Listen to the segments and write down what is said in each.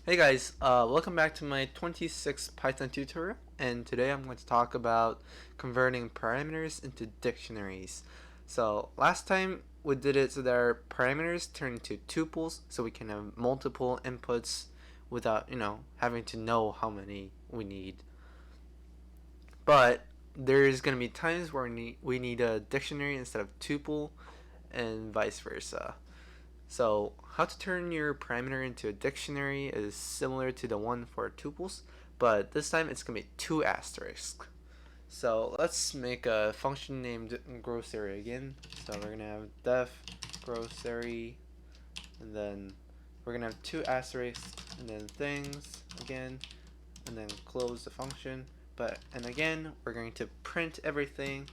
Hey guys, welcome back to my 26th Python tutorial, and today I'm going to talk about converting parameters into dictionaries. So last time we did it so that our parameters turn into tuples, so we can have multiple inputs without, having to know how many we need. But there's going to be times where we need a dictionary instead of tuple, and vice versa. So how to turn your parameter into a dictionary is similar to the one for tuples, but this time it's going to be two asterisks. So let's make a function named grocery again. So we're going to have def grocery, and then we're going to have two asterisks, and then things again, and then close the function. And again, we're going to print everything.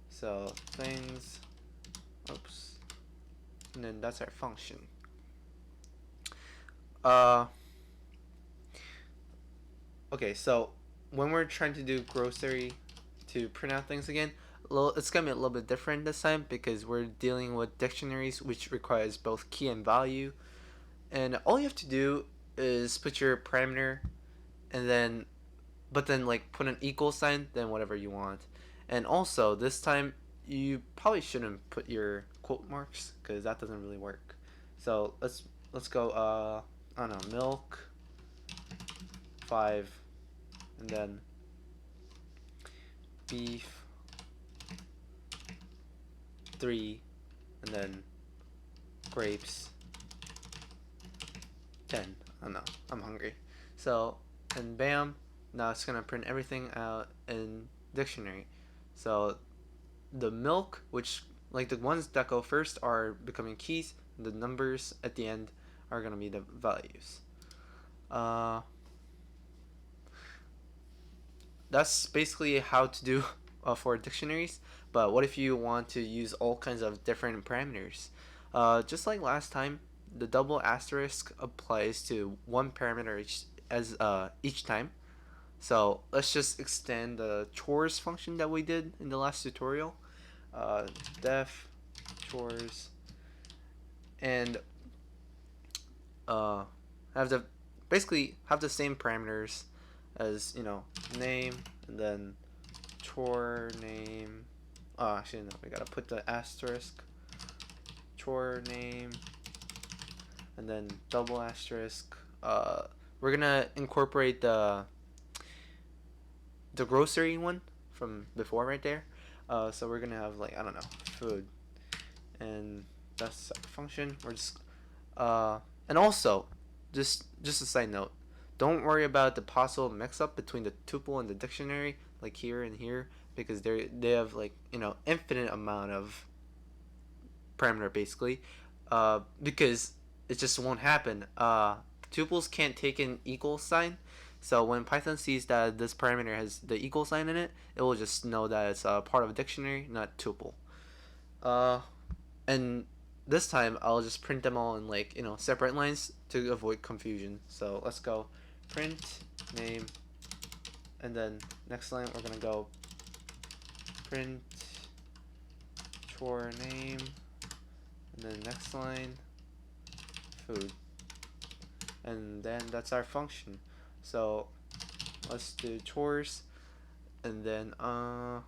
So things, oops, and then that's our function. Uh, Okay, so when we're trying to do grocery to print out things again, it's gonna be a little bit different this time because we're dealing with dictionaries, which requires both key and value. And all you have to do is put your parameter, and then like put an equal sign, then whatever you want. And also this time you probably shouldn't put your quote marks because that doesn't really work. So let's go. I don't know, milk 5, and then beef 3, and then grapes 10. I don't know. I'm hungry. So, and bam, now it's going to print everything out in dictionary. So, the milk, which, like the ones that go first, are becoming keys. The numbers at the end are going to be the values. Uh, that's basically how to do for dictionaries. But what if you want to use all kinds of different parameters? Just like last time, the double asterisk applies to one parameter each time. So let's just extend the chores function that we did in the last tutorial. Def chores, and uh, have the basically have the same parameters as name, and then chore name. Oh, actually no, we gotta put the asterisk. Chore name, and then double asterisk. We're gonna incorporate the grocery one from before right there. So we're gonna have, like, I don't know, food, and that's a function. We're just and also, just a side note, don't worry about the possible mix-up between the tuple and the dictionary, like here and here, because they have, like, infinite amount of parameter basically, because it just won't happen. Tuples can't take an equal sign, so when Python sees that this parameter has the equal sign in it, it will just know that it's a part of a dictionary, not tuple. Uh, and this time I'll just print them all in, like, separate lines to avoid confusion. So let's go print name, and then next line we're gonna go print chore name, and then next line food, and then that's our function. So let's do chores, and then I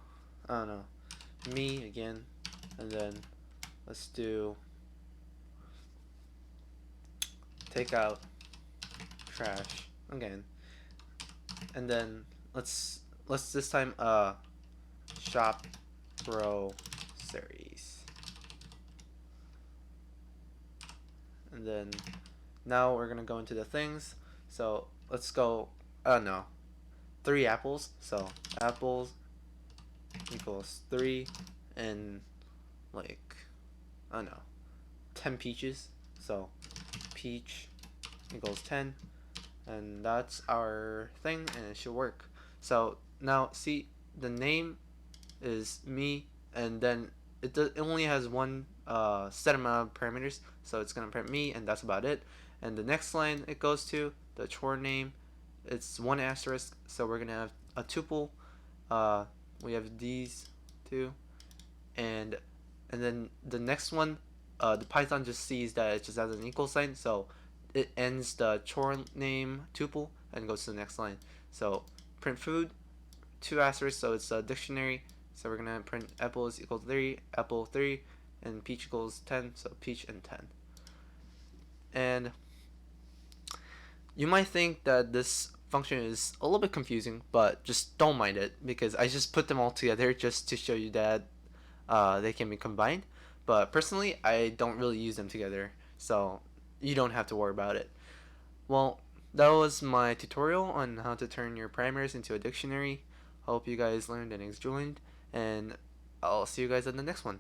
don't know, me again, and then let's do take out trash again, and then let's this time shop groceries, and then now we're gonna go into the things. So let's go. No, 3 apples. So apples equals 3, and, like, I don't know, 10 peaches. So peach equals 10, and that's our thing, and it should work. So now see, the name is me, and then it only has one set amount of parameters, so it's gonna print me, and that's about it. And the next line it goes to the chore name, it's one asterisk, so we're gonna have a tuple. We have these two, and then the next one, the Python just sees that it just has an equal sign, so it ends the chore name tuple and goes to the next line. So print food, two asterisks, so it's a dictionary. So we're gonna print apple is equal to 3, apple 3, and peach equals 10, so peach and 10. And you might think that this function is a little bit confusing, but just don't mind it because I just put them all together just to show you that they can be combined. But personally, I don't really use them together, so you don't have to worry about it. Well, that was my tutorial on how to turn your primers into a dictionary. Hope you guys learned and enjoyed, and I'll see you guys in the next one.